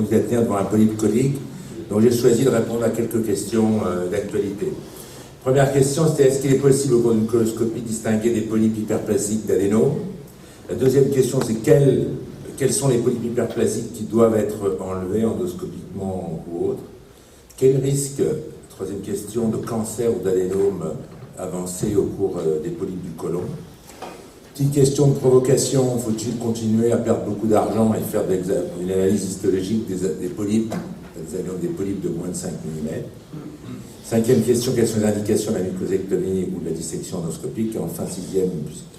conduite à tenir devant un polype conique. Donc j'ai choisi de répondre à quelques questions d'actualité. Première question, c'était est-ce qu'il est possible au cours d'une coloscopie de distinguer des polypes hyperplasiques d'adénomes? La deuxième question, c'est quels sont les polypes hyperplasiques qui doivent être enlevés endoscopiquement ou autre? Quel risque, troisième question, de cancer ou d'adénome avancé au cours des polypes du côlon? Petite question de provocation, faut-il continuer à perdre beaucoup d'argent et faire une analyse histologique des polypes, des polypes de moins de 5 mm? Cinquième question, quelles sont les indications de la mucosectomie ou de la dissection endoscopique? Et enfin, sixième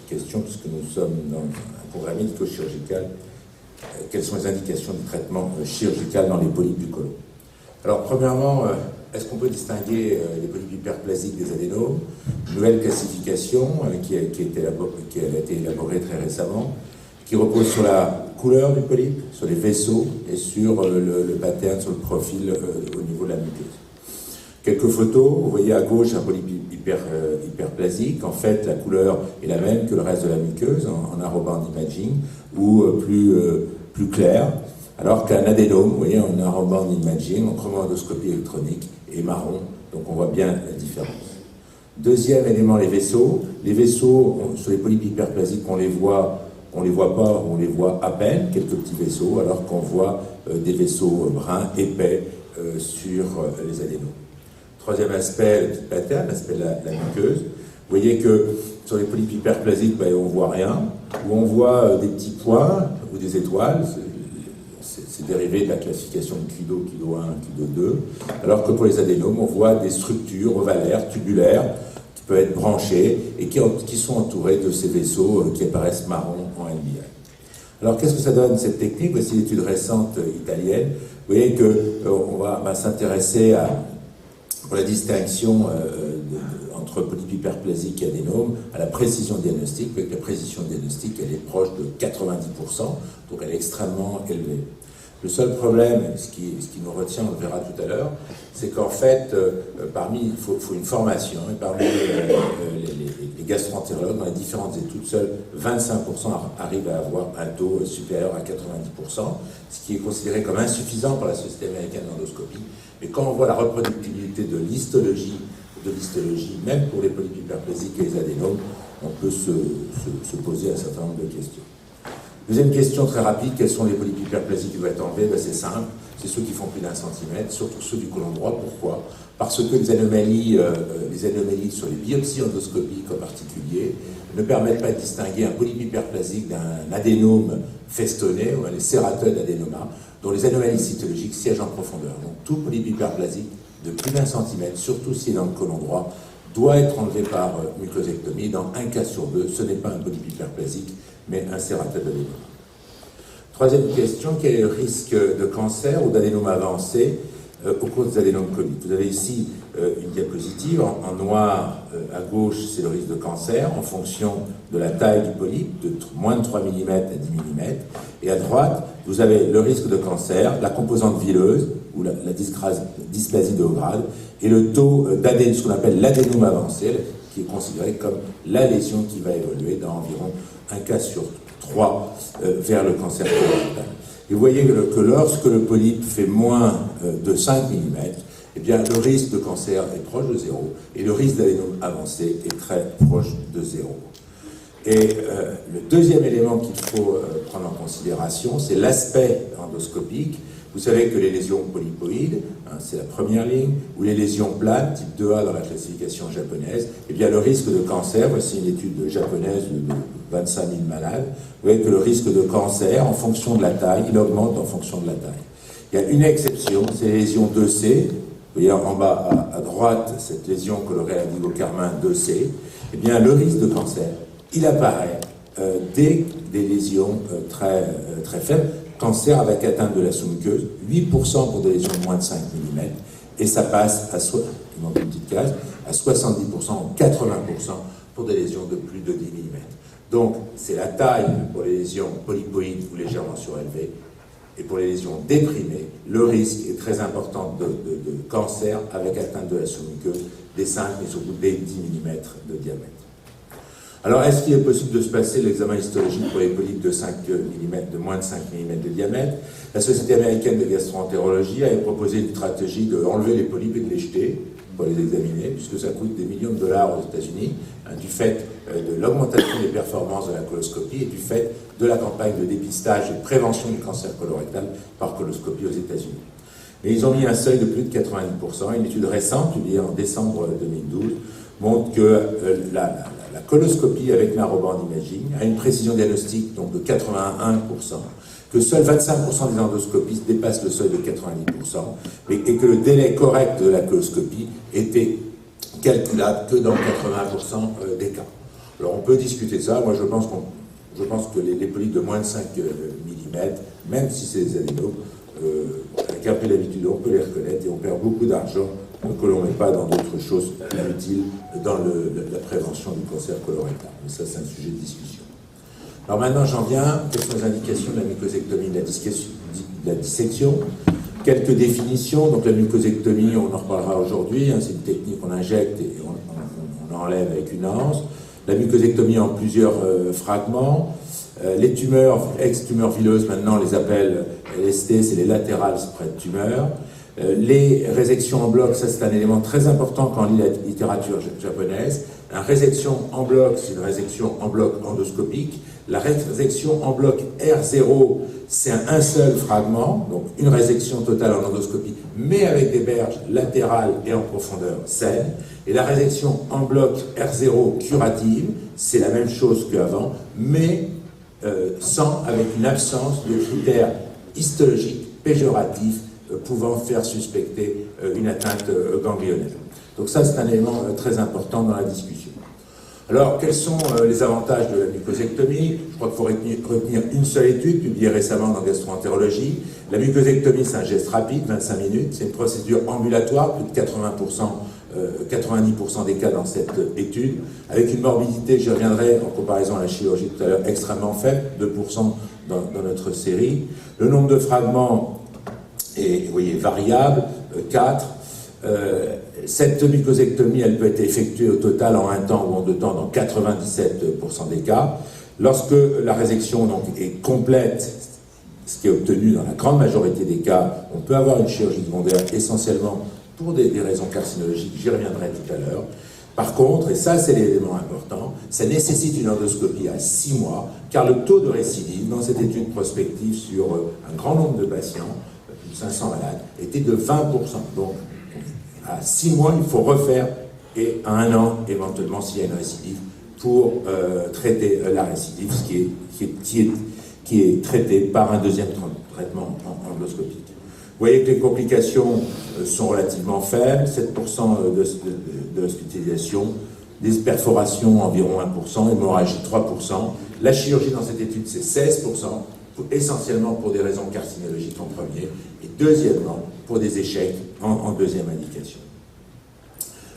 question, puisque nous sommes dans un programme médico-chirurgical, quelles sont les indications du traitement chirurgical dans les polypes du côlon? Alors, premièrement, est-ce qu'on peut distinguer les polypes hyperplasiques des adénomes? Une nouvelle classification qui a été élaborée très récemment, qui repose sur la couleur du polype, sur les vaisseaux et sur le pattern, sur le profil au niveau de la muqueuse. Quelques photos, vous voyez à gauche un polype hyperplasique. En fait, la couleur est la même que le reste de la muqueuse en narrowband imaging ou plus clair, alors qu'un adénome, vous voyez, en narrowband imaging, en chromoendoscopie électronique, est marron. Donc on voit bien la différence. Deuxième élément, les vaisseaux. Les vaisseaux, sur les polypes hyperplasiques, on les voit pas, on les voit à peine, quelques petits vaisseaux, alors qu'on voit des vaisseaux bruns, épais, sur les adénomes. Troisième aspect, le petit pattern, l'aspect de la muqueuse. Vous voyez que sur les polypes hyperplasiques, on ne voit rien, ou on voit des petits points ou des étoiles, c'est dérivé de la classification de Kudo, Kudo 1, Kudo 2, alors que pour les adénomes, on voit des structures ovalaires, tubulaires, qui peuvent être branchées et qui sont entourées de ces vaisseaux qui apparaissent marron en NBI. Alors qu'est-ce que ça donne cette technique? Voici l'étude récente italienne. Vous voyez qu'on va s'intéresser pour la distinction entre polypes hyperplasiques et adénomes, à la précision diagnostique. Avec la précision diagnostique, elle est proche de 90%, donc elle est extrêmement élevée. Le seul problème, ce qui nous retient, on le verra tout à l'heure, c'est qu'en fait, il faut une formation, et parmi les gastroentérologues, dans les différentes études, seuls 25% arrivent à avoir un taux supérieur à 90%, ce qui est considéré comme insuffisant par la Société américaine d'endoscopie. Mais quand on voit la reproductibilité de l'histologie, même pour les polypes hyperplasiques et les adénomes, on peut se poser un certain nombre de questions. Deuxième question très rapide, quels sont les polypes hyperplasiques qui doivent être enlevés? C'est simple, c'est ceux qui font plus d'1 centimètre, surtout ceux du côlon droit. Pourquoi? Parce que les anomalies sur les biopsies endoscopiques en particulier ne permettent pas de distinguer un polype hyperplasique d'un adénome festonné, ou les cératodes adénoma, dont les anomalies cytologiques siègent en profondeur. Donc tout polype hyperplasique de plus d'1 centimètre, surtout s'il est dans le côlon droit, doit être enlevé par mucosectomie. Dans un cas sur deux, ce n'est pas un polype hyperplasique, mais un cératode adénome. Troisième question, quel est le risque de cancer ou d'adénome avancé au cours des adénomes coniques? Vous avez ici une diapositive en noir à gauche, c'est le risque de cancer en fonction de la taille du polype, de moins de 3 mm à 10 mm, et à droite, vous avez le risque de cancer, la composante vileuse, ou la dysplasie de haut grade, et le taux d'adénome, ce qu'on appelle l'adénome avancé, qui est considéré comme la lésion qui va évoluer dans environ un cas sur 3 vers le cancer colorectal. Et vous voyez que lorsque le polype fait moins de 5 mm, eh bien, le risque de cancer est proche de 0 et le risque d'adénome avancé est très proche de 0. Et le deuxième élément qu'il faut prendre en considération, c'est l'aspect endoscopique. Vous savez que les lésions polypoïdes, c'est la première ligne, ou les lésions planes, type 2A dans la classification japonaise, eh bien le risque de cancer, voici une étude japonaise de 25 000 malades, vous voyez que le risque de cancer, en fonction de la taille, il augmente en fonction de la taille. Il y a une exception, c'est les lésions 2C, vous voyez en bas à droite, cette lésion colorée à digocarmin 2C, eh bien le risque de cancer, il apparaît dès des lésions très faibles, cancer avec atteinte de la sous-muqueuse, 8% pour des lésions de moins de 5 mm, et ça passe à 70% ou 80% pour des lésions de plus de 10 mm. Donc, c'est la taille pour les lésions polypoïdes ou légèrement surélevées, et pour les lésions déprimées, le risque est très important de cancer avec atteinte de la sous-muqueuse des 5 mais surtout des 10 mm de diamètre. Alors, est-ce qu'il est possible de se passer de l'examen histologique pour les polypes de 5 mm, de moins de 5 mm de diamètre? La Société américaine de gastroentérologie avait proposé une stratégie de enlever les polypes et de les jeter pour les examiner, puisque ça coûte des millions de dollars aux États-Unis, du fait de l'augmentation des performances de la coloscopie et du fait de la campagne de dépistage et de prévention du cancer colorectal par coloscopie aux États-Unis. Mais ils ont mis un seuil de plus de 90%. Une étude récente, publiée en décembre 2012, montre que la coloscopie avec narrowband imaging a une précision diagnostique donc de 81%, que seuls 25% des endoscopistes dépassent le seuil de 90%, et que le délai correct de la coloscopie était calculable que dans 80% des cas. Alors on peut discuter de ça. Moi je pense que les polypes de moins de 5 mm, même si c'est des adénos, avec un peu d'habitude, on peut les reconnaître et on perd beaucoup d'argent que l'on ne met pas dans d'autres choses utiles dans la prévention du cancer colorectal. Mais ça, c'est un sujet de discussion. Alors maintenant, j'en viens. Quelles sont les indications de la mucosectomie, de la dissection? Quelques définitions. Donc la mucosectomie, on en reparlera aujourd'hui. C'est une technique qu'on injecte et on enlève avec une anse. La mucosectomie en plusieurs fragments. Les tumeurs, ex-tumeurs vileuses, maintenant on les appelle LST, c'est les lateral spread tumeurs. Les résections en bloc, ça c'est un élément très important quand on lit la littérature japonaise. Une résection en bloc, c'est une résection en bloc endoscopique. La résection en bloc R0, c'est un seul fragment, donc une résection totale en endoscopie, mais avec des berges latérales et en profondeur saine. Et la résection en bloc R0 curative, c'est la même chose qu'avant, mais avec une absence de critères histologiques péjoratifs pouvant faire suspecter une atteinte ganglionnaire. Donc ça, c'est un élément très important dans la discussion. Alors, quels sont les avantages de la mucosectomie? Je crois qu'il faut retenir une seule étude, publiée récemment dans Gastroentérologie. La mucosectomie, c'est un geste rapide, 25 minutes. C'est une procédure ambulatoire, plus de 90% des cas dans cette étude, avec une morbidité, j'y reviendrai en comparaison à la chirurgie tout à l'heure, extrêmement faible, 2% dans notre série. Le nombre de fragments est, vous voyez, variable, 4. Cette mucosectomie, elle peut être effectuée au total en un temps ou en deux temps dans 97% des cas. Lorsque la résection donc, est complète, ce qui est obtenu dans la grande majorité des cas, on peut avoir une chirurgie secondaire essentiellement pour des raisons carcinologiques, j'y reviendrai tout à l'heure. Par contre, et ça c'est l'élément important, ça nécessite une endoscopie à 6 mois, car le taux de récidive dans cette étude prospective sur un grand nombre de patients, plus de 500 malades, était de 20%. Donc, à 6 mois, il faut refaire, et à 1 an, éventuellement, s'il y a une récidive, pour traiter la récidive, qui est traité par un deuxième traitement endoscopique. Vous voyez que les complications sont relativement faibles, 7% de hospitalisation, des perforations environ 1%, hémorragie 3%. La chirurgie dans cette étude, c'est 16%, essentiellement pour des raisons carcinologiques en premier, et deuxièmement, pour des échecs en deuxième indication.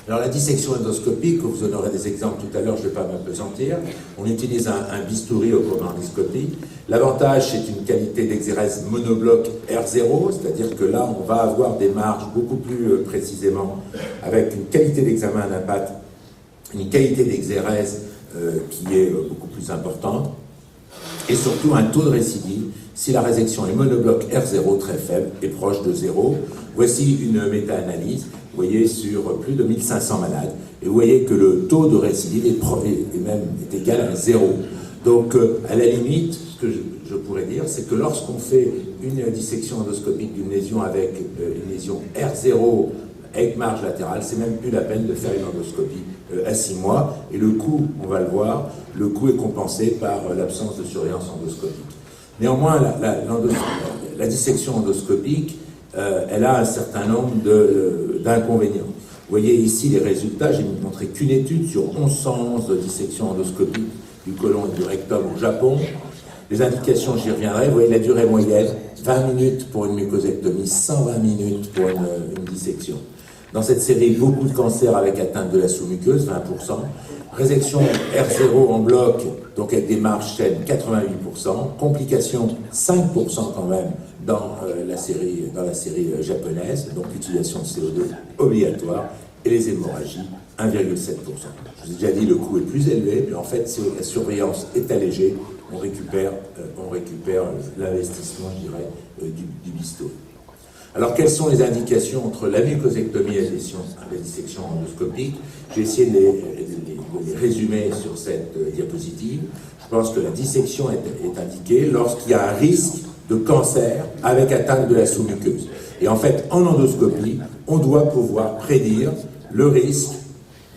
Alors la dissection endoscopique, vous en aurez des exemples tout à l'heure, je ne vais pas m'apesantir. On utilise un bistouri au cours de l'endoscopie. L'avantage, c'est une qualité d'exérèse monobloc R0, c'est-à-dire que là, on va avoir des marges beaucoup plus précisément, avec une qualité d'examen d'impact, une qualité d'exérèse qui est beaucoup plus importante, et surtout un taux de récidive, si la résection est monobloc R0 très faible et proche de 0. Voici une méta-analyse, vous voyez, sur plus de 1500 malades, et vous voyez que le taux de récidive est égal à 0. Donc, à la limite, ce que je pourrais dire, c'est que lorsqu'on fait une dissection endoscopique d'une lésion avec une lésion R0 avec marge latérale, c'est même plus la peine de faire une endoscopie à 6 mois, et le coût, on va le voir, le coût est compensé par l'absence de surveillance endoscopique. Néanmoins, la dissection endoscopique, elle a un certain nombre d'inconvénients. Vous voyez ici les résultats, j'ai montré qu'une étude sur 1111 de dissection endoscopique du côlon et du rectum au Japon. Les indications, j'y reviendrai. Vous voyez la durée moyenne, 20 minutes pour une mucosectomie, 120 minutes pour une dissection. Dans cette série, beaucoup de cancers avec atteinte de la sous-muqueuse, 20%. Résection R0 en bloc, donc avec des marges saines, 88%. Complications, 5% quand même dans la série japonaise, donc l'utilisation de CO2 obligatoire. et les hémorragies, 1,7%. Je vous ai déjà dit, le coût est plus élevé, mais en fait, si la surveillance est allégée, on récupère l'investissement, je dirais, du bistouri. Alors, quelles sont les indications entre la mucosectomie et la dissection endoscopique? J'ai essayé de les résumer sur cette diapositive. Je pense que la dissection est indiquée lorsqu'il y a un risque de cancer avec atteinte de la sous-muqueuse. Et en fait, en endoscopie, on doit pouvoir prédire le risque,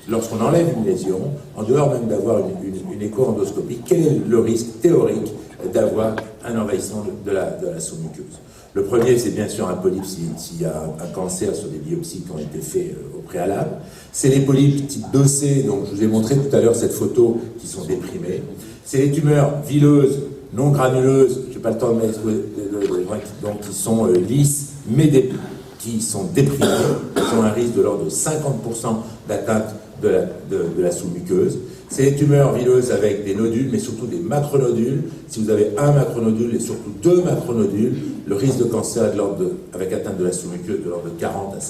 lorsqu'on enlève une lésion, en dehors même d'avoir une écho-endoscopie, quel est le risque théorique d'avoir un envahissement de la sous-muqueuse. Le premier, c'est bien sûr un polype s'il y a un cancer sur des biopsies qui ont été faites au préalable. C'est les polypes type 2C, donc je vous ai montré tout à l'heure cette photo, qui sont déprimées. C'est les tumeurs vileuses, non granuleuses, je n'ai pas le temps de mettre, donc qui sont lisses, mais qui sont déprimées, qui ont un risque de l'ordre de 50% d'atteinte de la sous-muqueuse. C'est les tumeurs vileuses avec des nodules, mais surtout des macronodules. Si vous avez un macronodule et surtout 2 macronodules, le risque de cancer est avec atteinte de la sous-muqueuse de l'ordre de 40 à 50%.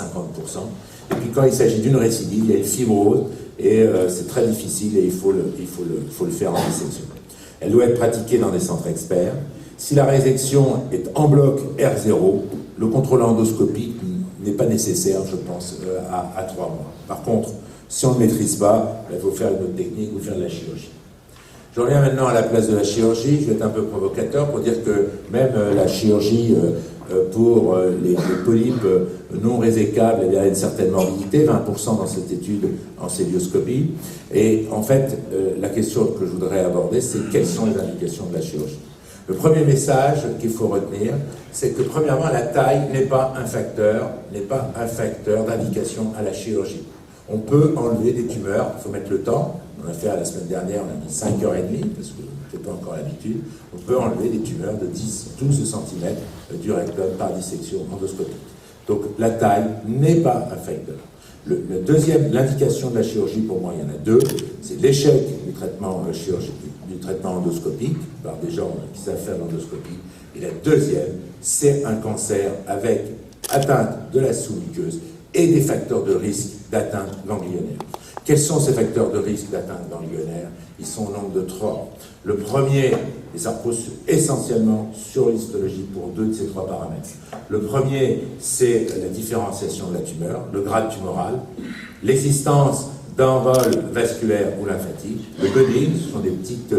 Et puis quand il s'agit d'une récidive, il y a une fibrose, et c'est très difficile, et il faut le faire en dissection. Elle doit être pratiquée dans des centres experts. Si la résection est en bloc R0, le contrôle endoscopique n'est pas nécessaire, je pense, à 3 mois. Par contre, si on ne maîtrise pas, il faut faire une autre technique ou faire de la chirurgie. J'en viens maintenant à la place de la chirurgie. Je vais être un peu provocateur pour dire que même la chirurgie pour les polypes non résécables, il y a une certaine morbidité, 20% dans cette étude en célioscopie. Et en fait, la question que je voudrais aborder, c'est quelles sont les indications de la chirurgie. Le premier message qu'il faut retenir, c'est que premièrement, la taille n'est pas un facteur d'indication à la chirurgie. On peut enlever des tumeurs, il faut mettre le temps. On a fait la semaine dernière, on a mis 5h30, parce que je n'ai pas encore l'habitude. On peut enlever des tumeurs de 10-12 cm du rectum par dissection endoscopique. Donc la taille n'est pas un facteur. L'indication de la chirurgie, pour moi, il y en a 2. C'est l'échec du traitement endoscopique, par des gens qui savent faire l'endoscopie. Et la deuxième, c'est un cancer avec atteinte de la sous-muqueuse et des facteurs de risque d'atteinte ganglionnaire. Quels sont ces facteurs de risque d'atteinte ganglionnaire? Ils sont au nombre de 3. Le premier, et ça repose essentiellement sur l'histologie pour 2 de ces 3 paramètres. Le premier, c'est la différenciation de la tumeur, le grade tumoral, l'existence d'envol vasculaire ou lymphatique, le budding, ce sont des petites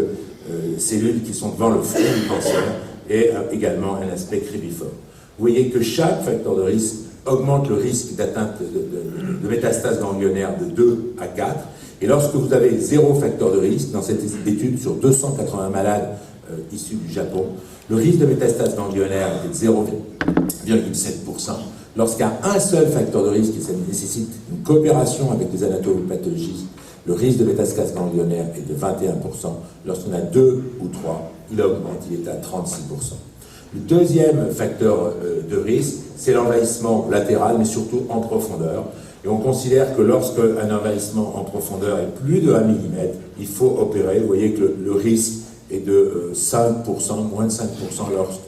cellules qui sont devant le front du cancer, et également un aspect cribiforme. Vous voyez que chaque facteur de risque augmente le risque d'atteinte de métastases ganglionnaires de 2 à 4. Et lorsque vous avez 0 facteur de risque, dans cette étude sur 280 malades issus du Japon, le risque de métastase ganglionnaire est de 0,7%. Lorsqu'il y a un seul facteur de risque et ça nécessite une coopération avec les anatomopathologistes, le risque de métastase ganglionnaire est de 21%. Lorsqu'on a 2 ou 3, il augmente, il est à 36%. Le deuxième facteur de risque, c'est l'envahissement latéral, mais surtout en profondeur. Et on considère que lorsque un envahissement en profondeur est plus de 1 mm, il faut opérer. Vous voyez que le risque est de 5%, moins de 5% lorsque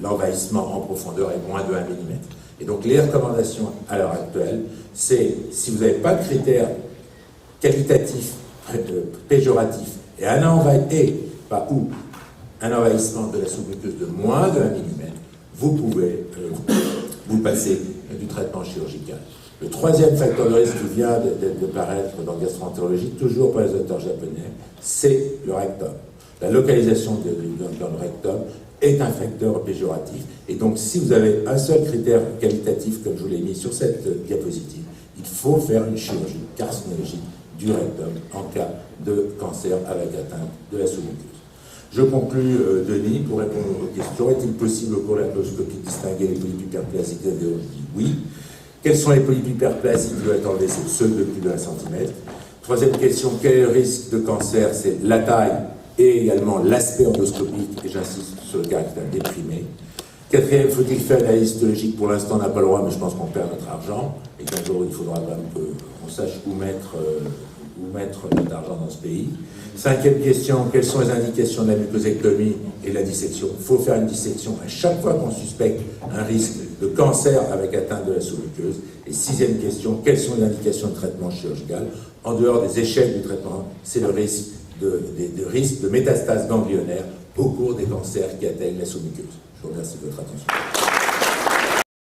l'envahissement en profondeur est moins de 1 mm. Et donc les recommandations à l'heure actuelle, c'est si vous n'avez pas de critères qualitatifs, péjoratifs, et un envahissement de la sous-muqueuse de moins de 1 mm, vous pouvez vous passer du traitement chirurgical. Le troisième facteur de risque qui vient de paraître dans gastroentérologie, toujours par les auteurs japonais, c'est le rectum. La localisation dans le rectum est un facteur péjoratif. Et donc, si vous avez un seul critère qualitatif, comme je vous l'ai mis sur cette diapositive, il faut faire une chirurgie carcinologique du rectum en cas de cancer avec atteinte de la sous-muqueuse. Je conclus, Denis, pour répondre aux questions. Est-il possible au cours de la coloscopie de distinguer les polypes hyperplasiques des adénoïdes? Oui. Quels sont les polypes hyperplasiques qui doivent être enlevés? C'est ceux de plus de 1 cm. Troisième question, quel est le risque de cancer? C'est la taille et également l'aspect endoscopique, et j'insiste sur le caractère déprimé. Quatrième, faut-il faire la histologique? Pour l'instant, on n'a pas le droit, mais je pense qu'on perd notre argent, et qu'un jour, il faudra quand même qu'on sache où mettre ou mettre notre argent dans ce pays. 5e question, quelles sont les indications de la mucosectomie et de la dissection? Il faut faire une dissection à chaque fois qu'on suspecte un risque de cancer avec atteinte de la sous-muqueuse. Et 6e question, quelles sont les indications de traitement chirurgical? En dehors des échecs du traitement, c'est le risque de métastases ganglionnaires au cours des cancers qui atteignent la sous-muqueuse. Je vous remercie de votre attention.